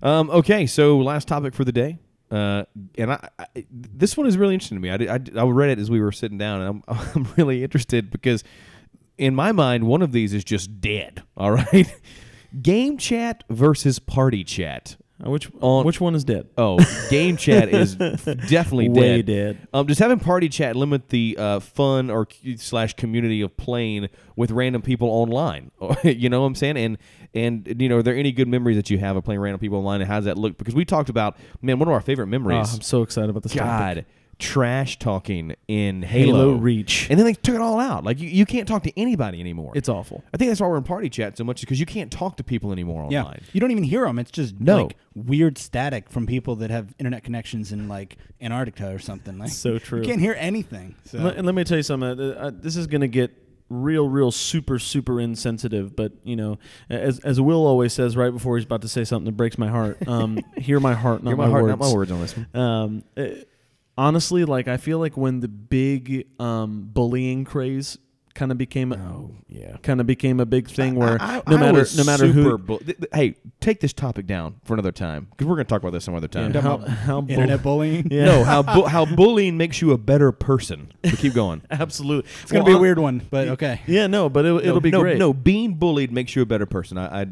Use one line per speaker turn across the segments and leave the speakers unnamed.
Okay, so last topic for the day. And this one is really interesting to me. I read it as we were sitting down, and I'm really interested because in my mind, one of these is just dead. All right, game chat versus party chat.
Which one is dead?
Oh, game chat is definitely
way
dead. Just having party chat limit the fun or / community of playing with random people online. You know what I'm saying? And you know, are there any good memories that you have of playing random people online, and how does that look? Because we talked about, man, one of our favorite memories.
I'm so excited about this topic.
Trash talking in Halo
Reach.
And then they took it all out. Like, you can't talk to anybody anymore.
It's awful.
I think that's why we're in party chat so much, because you can't talk to people anymore online.
Yeah. You don't even hear them. It's just like weird static from people that have internet connections in like Antarctica or something. Like,
so true.
You can't hear anything. So.
And let me tell you something. This is going to get real super insensitive, but you know, as Will always says right before he's about to say something that breaks my heart, hear my heart, not my words.
Not my words on this one.
Honestly, like, I feel like when the big bullying craze kind of became a big thing, where no matter who.
Hey, take this topic down for another time, because we're going to talk about this some other time.
Yeah,
how internet bullying?
Yeah.
No, how bullying makes you a better person. So keep going.
Absolutely,
it's going to be a weird one, but okay.
Yeah, no, but it'll be great.
No, being bullied makes you a better person. I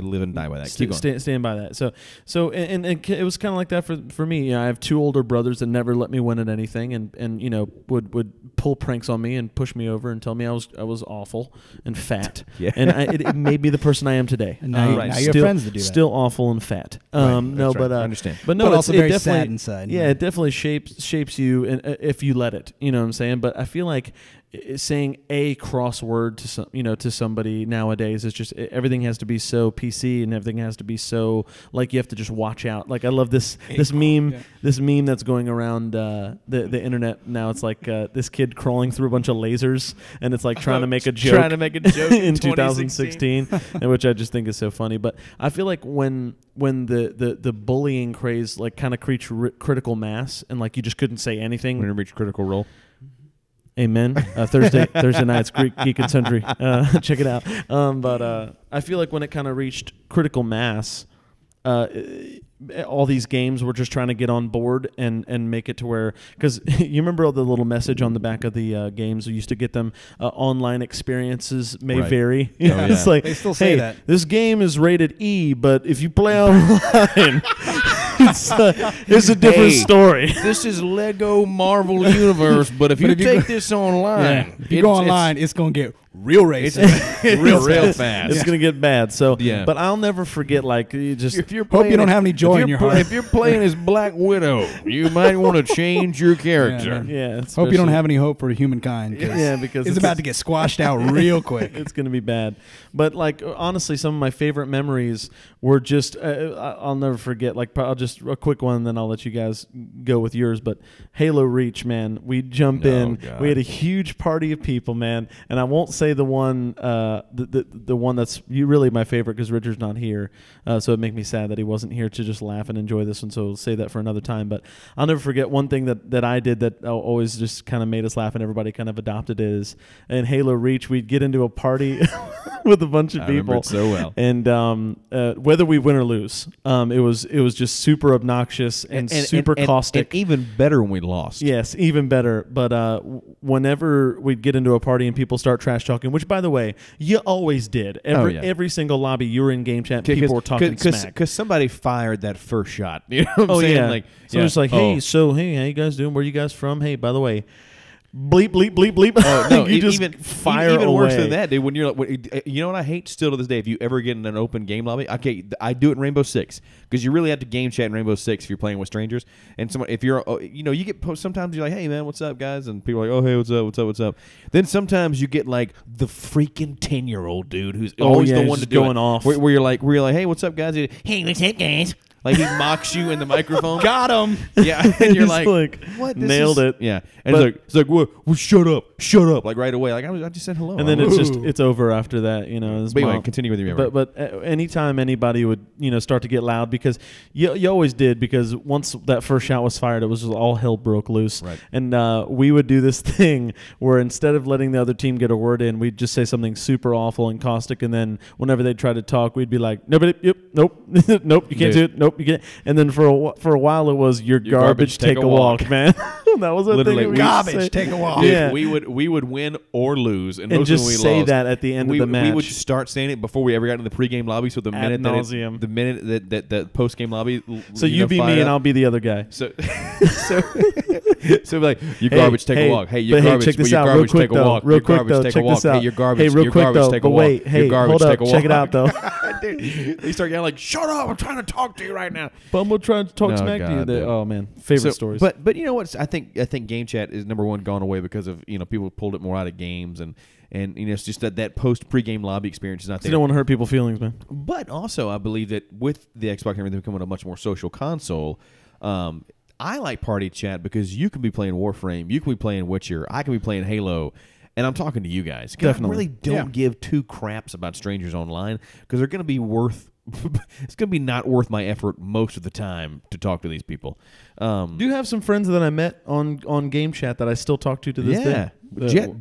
live and die by that. Keep going.
Stand by that. So and it was kind of like that for me. You know, I have two older brothers that never let me win at anything, and you know, would pull pranks on me and push me over and tell me I was awful and fat.
Yeah.
And it made me the person I am today.
And now you have friends that do that.
Still awful and fat. No, but
I understand.
But no,
but also very
definitely
sad inside.
Yeah, it definitely shapes you, and if you let it. You know what I'm saying? But I feel like saying a crossword to somebody nowadays is just, everything has to be so PC, and everything has to be so, like, you have to just watch out. Like, I love this meme that's going around the internet now. It's like this kid crawling through a bunch of lasers, and it's like trying to make a joke in 2016, and which I just think is so funny. But I feel like when the bullying craze like kind of reached critical mass, and like you just couldn't say anything.
When it reached critical role.
Amen. Thursday nights, Geek and Sundry. Check it out. But I feel like when it kind of reached critical mass, all these games were just trying to get on board and make it to where, because you remember all the little message on the back of the games, we used to get them, online experiences may vary. It's like,
they still say that.
This game is rated E, but if you play online, it's a different story.
This is Lego Marvel Universe, but if you take this online,
if you go online, it's going to get real racist,
real fast.
It's going to get bad. So,
yeah.
But I'll never forget, like, you just
hope you don't have any joy in your heart.
If you're playing as Black Widow, you might want to change your character.
Yeah.
Hope you don't have any hope for humankind.
Because
it's about to get squashed out real quick.
It's going to be bad. But, like, honestly, some of my favorite memories were just, I'll never forget, like, I'll just a quick one, and then I'll let you guys go with yours. But Halo Reach, man, we'd jump in.
God.
We had a huge party of people, man, and I won't say the one, the one that's really my favorite, because Richard's not here, so it make me sad that he wasn't here to just laugh and enjoy this one. So we'll save that for another time. But I'll never forget one thing that I did that always just kind of made us laugh, and everybody kind of adopted it. Is in Halo Reach, we'd get into a party with a bunch of people.
I remember it so well.
And whether we win or lose, it was just super obnoxious and super caustic.
And even better when we lost.
Yes, even better. But whenever we'd get into a party and people start trash talking, which, by the way, you always did. Every single lobby you were in game chat, people were talking smack.
Because somebody fired that first shot. You know what I'm saying?
Yeah.
Like,
so it's like, hey, how you guys doing? Where are you guys from? Hey, by the way, bleep, bleep, bleep, bleep.
Oh, no,
you just
even
fire
even
away.
worse than that, dude. When you're like, you know what I hate still to this day? If you ever get in an open game lobby, I do it in Rainbow Six, because you really have to game chat in Rainbow Six if you're playing with strangers. And if you're, you get sometimes you're like, hey man, what's up, guys? And people are like, oh hey, what's up? Then sometimes you get like the freaking 10-year-old dude who's always the one to do
going
it.
off.
Where you're like, hey, what's up, guys? Hey, what's up, guys? Like he mocks you in the microphone.
Got him.
Yeah, and you're
He's
like, what? This
nailed
is-
it.
Yeah, and
But-
it's like, well, shut up, like right away. Like I just said hello.
And then it's over after that, you know. his
But anyway,
mom-
continue with your memory.
But anytime anybody would start to get loud, because you always did, because once that first shot was fired, it was just all hell broke loose.
Right.
And we would do this thing where instead of letting the other team get a word in, we'd just say something super awful and caustic, and then whenever they'd try to talk, we'd be like, nobody, nope, nope, you can't do it, nope, you can't. And then for a while it was your garbage, take a walk, man. That was a
Literally,
thing.
we-
Garbage, take a walk.
Dude,
Yeah.
we would win or lose, and
And
most
just
of when we
say
lost,
that at the end of the match.
We would start saying it before we ever got into the pregame lobby. So the
Ad
minute
nauseam.
the minute that the postgame lobby,
So you be me and I'll be the other guy.
So like your garbage, take a walk. Hey, your
but
garbage,
check this
your
out real
garbage,
quick
take a
though.
walk.
Real
Your
quick
garbage,
though,
take
check
a walk.
this out.
Hey, your garbage,
real
your
quick
garbage,
though.
take a
But
walk.
wait, hey,
Your garbage,
hold
take
up,
a
check it
walk.
out though.
Dude, they start yelling like, "Shut up! I'm trying to talk to you right now."
Bumble trying to talk
No,
smack to you.
God,
There.
dude.
Oh man, favorite
So,
stories.
But you know what? I think game chat is number one gone away because of people pulled it more out of games and it's just that post pregame lobby experience is not
you
there.
don't want to hurt people's feelings, man.
But also, I believe that with the Xbox and everything becoming a much more social console, I like party chat because you can be playing Warframe, you can be playing Witcher, I can be playing Halo, and I'm talking to you guys. 'Cause
Definitely.
I really don't give two craps about strangers online because they're going to be worth. It's going to be not worth my effort most of the time to talk to these people.
Do you have some friends that I met on Game Chat that I still talk to this day?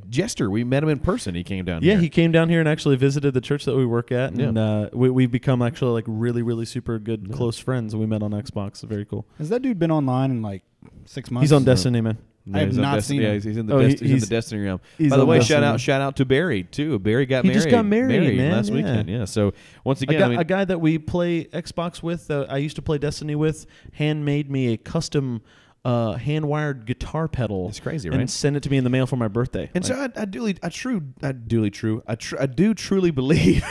Jester, we met him in person. He came down
Yeah,
here.
he came down here and actually visited the church that we work at, and we've become actually like really, really super good close friends. We met on Xbox. Very cool.
Has that dude been online in like 6 months?
He's on Destiny, man.
I have
he's on
not
Destiny.
seen him.
He's in the
Oh,
he's in the
he's-
Destiny realm.
he's
By the
on
way,
Destiny.
shout out to Barry too. Barry got
He
married.
just got married, man,
last
yeah.
weekend. Yeah. So once
A
again,
guy,
I mean,
a guy that we play Xbox with, I used to play Destiny with, handmade me a custom hand-wired guitar pedal.
It's crazy,
and
right?
sent it to me in the mail for my birthday.
and
Like,
so I do truly believe.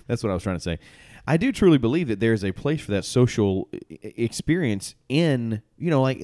That's what I was trying to say. I do truly believe that there is a place for that social experience in like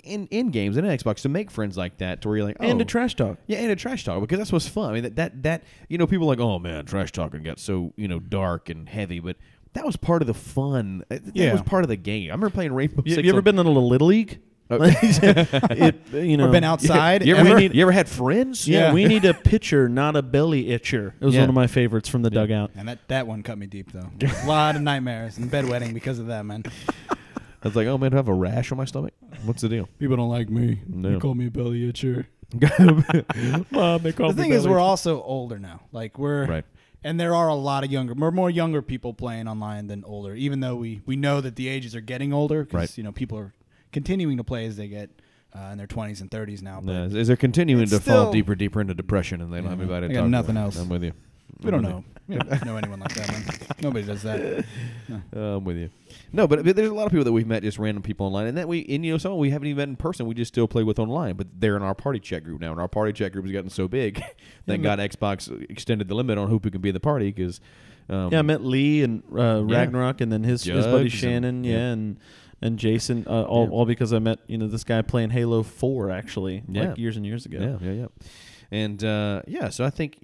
in games and in Xbox to make friends like that to where you're like
and to trash talk.
Yeah, and a trash talk because that's what's fun. I mean that people are like, oh man, trash talking got so dark and heavy, but that was part of the fun. That was part of the game. I remember playing Rainbow Six.
You ever been in a Little League?
Oh.
Or
been outside?
You
and
ever,
we
you ever had friends?
Yeah, we need a pitcher, not a belly itcher. It was
Yeah.
one of my favorites from the dugout.
And that one cut me deep though. A lot of nightmares and bedwetting because of that, man.
I was like, oh man, do I have a rash on my stomach? What's the deal?
People don't like me.
No.
They call me a belly itcher.
Mom, they call
The thing is, we're also older now. Like we're
Right.
and there are a lot of more younger people playing online than older. Even though we know that the ages are getting older because
Right.
people are continuing to play as they get in their 20s and 30s now. But
Is they're continuing
it's
to fall
still-
deeper into depression, and they don't have anybody to
I got
talk
nothing
to.
else.
I'm with you.
we don't know. We don't know anyone like that, man. Nobody does that.
I'm with you. No, but there's a lot of people that we've met, just random people online, and some we haven't even met in person. We just still play with online, but they're in our party chat group now, and our party chat group has gotten so big. Thank God Xbox extended the limit on who can be in the party because.
I met Lee and Ragnarok, and then his buddy
Jugs and-
Shannon,
yeah.
and Jason, all because I met this guy playing Halo 4 actually, like years and years ago.
Yeah. And so I think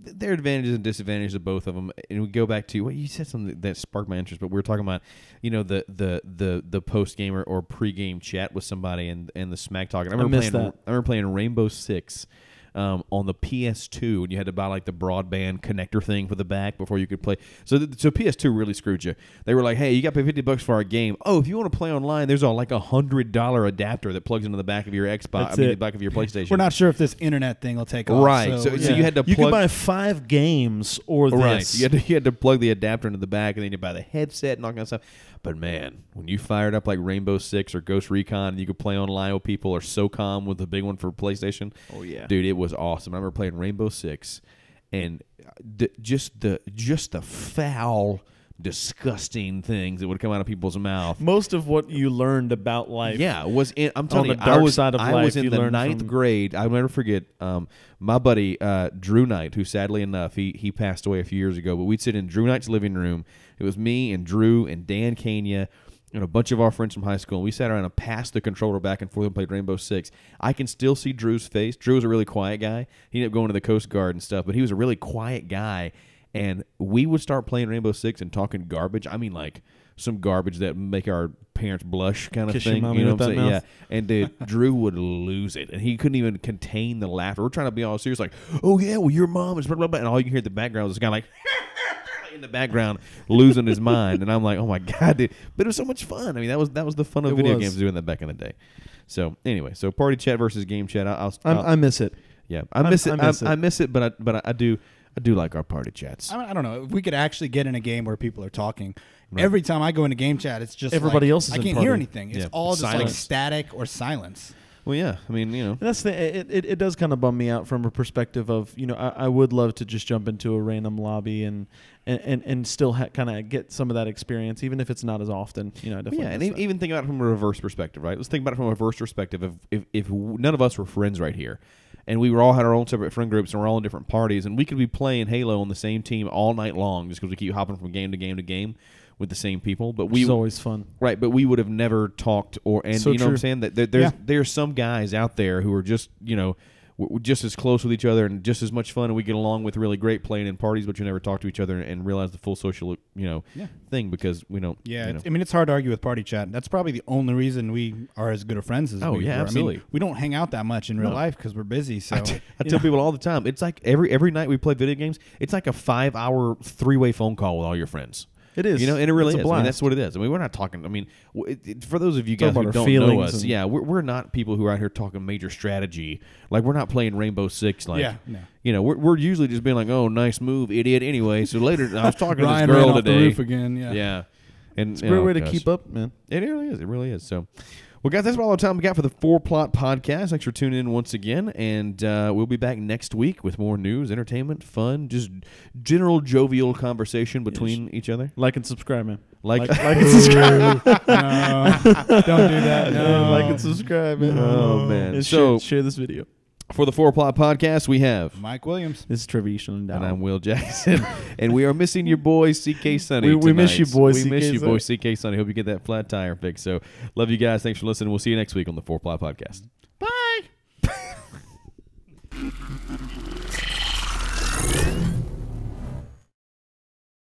there are advantages and disadvantages of both of them. And we go back to what you said, something that sparked my interest. But we were talking about the post game or pre game chat with somebody and the smack talking. I remember playing Rainbow Six. On the PS2, and you had to buy like the broadband connector thing for the back before you could play. So PS2 really screwed you. They were like, "Hey, you got to pay $50 for our game. Oh, if you want to play online, there's like $100 adapter that plugs into the back of your Xbox. The back of your PlayStation.
We're not sure if this internet thing will take off.
Right. So you had to
You
plug.
could buy 5 games or
Right.
this.
You had to plug the adapter into the back, and then you buy the headset and all kind of stuff. But man, when you fired up like Rainbow Six or Ghost Recon, and you could play online with people, or SOCOM with the big one for PlayStation.
Oh yeah,
dude, it was awesome. I remember playing Rainbow Six, and just the foul, disgusting things that would come out of people's mouth.
most of what you learned about life.
Yeah, I'm telling
On
you,
the dark
I was
side of
I
life,
was in
you
the
learned
9th
from-
grade. I'll never forget. My buddy Drew Knight, who sadly enough he passed away a few years ago. But we'd sit in Drew Knight's living room. It was me and Drew and Dan Kania and a bunch of our friends from high school. And we sat around and passed the controller back and forth and played Rainbow Six. I can still see Drew's face. Drew was a really quiet guy. He ended up going to the Coast Guard and stuff, but he was a really quiet guy. and we would start playing Rainbow Six and talking garbage. I mean, like some garbage that make our parents blush kind of
Kiss your
thing.
mommy
You know
with
what I'm
that
saying?
mouth.
Yeah. And dude, Drew would lose it, and he couldn't even contain the laughter. We're trying to be all serious, like, "Oh yeah, well your mom is blah blah blah," and all you can hear in the background is this guy like in the background losing his mind, and I'm like, "Oh my god, dude!" But it was so much fun. I mean, that was the fun of
It
video
was.
games doing that back in the day. So anyway, so party chat versus game chat.
I miss it.
yeah, I miss it.
I miss it.
But I do like our party chats.
I don't know. If we could actually get in a game where people are talking, every time I go into game chat, it's just
Everybody
like,
else is
I
in
can't
party.
hear anything. It's
Yeah.
all just like
Silence.
static or silence.
Well, yeah, I mean, you know,
And that's it does kind of bum me out from a perspective of, you know, I would love to just jump into a random lobby and still kind of get some of that experience, even if it's not as often. You know, I definitely
yeah, and
miss that.
even think about it from a reverse perspective, right? Let's think about it from a reverse perspective. If none of us were friends right here, and we were all had our own separate friend groups and we're all in different parties, and we could be playing Halo on the same team all night long just because we keep hopping from game to game to game with the same people, but
Which is always fun.
right, but we would have never talked and
So
you know what I'm
true.
saying, that there's
Yeah.
there's some guys out there who are just, you know, we're just as close with each other and just as much fun, and we get along with really great playing in parties, but you never talk to each other and realize the full social, you know,
Yeah.
thing because we don't.
Yeah,
you know.
I mean, it's hard to argue with party chat. That's probably the only reason we are as good of friends as
Oh,
we
yeah,
were.
absolutely.
I mean, we don't hang out that much in real
No.
life because we're busy. So
I tell people all the time, it's like every night we play video games, it's like a 5-hour 3-way phone call with all your friends.
It is.
You know, and it really
It's a
is. I mean,
blast.
that's what it is. I mean, we're not talking. I mean, for those of you
Talk
guys who
about our
don't know
feelings
us,
and-
yeah, we're not people who are out here talking major strategy. Like, we're not playing Rainbow Six. Like,
Yeah, no.
you know, we're usually just being like, "Oh, nice move, idiot." Anyway, so later I was talking to
Ryan
this
ran
girl
off the
today.
roof again. Yeah.
Yeah, and
It's a great way to keep up, man.
It really is. It really is. So, well, guys, that's all the time we got for the 4-Plot Podcast. Thanks for tuning in once again, and we'll be back next week with more news, entertainment, fun, just general jovial conversation between each other.
Like and subscribe, man.
Like
and subscribe.
No, don't do that. No.
Like and subscribe, man.
Oh, man.
And
So-
share this video.
for the 4-Plot Podcast, we have.
Mike Williams.
This is Trevor Easton.
And I'm Will Jackson, and we are missing your boy CK Sonny.
We miss
tonight.
you, boy,
We miss
CK
you, boy CK Sonny. Hope you get that flat tire fixed. So, love you guys. Thanks for listening. We'll see you next week on the 4-Plot Podcast.
Bye.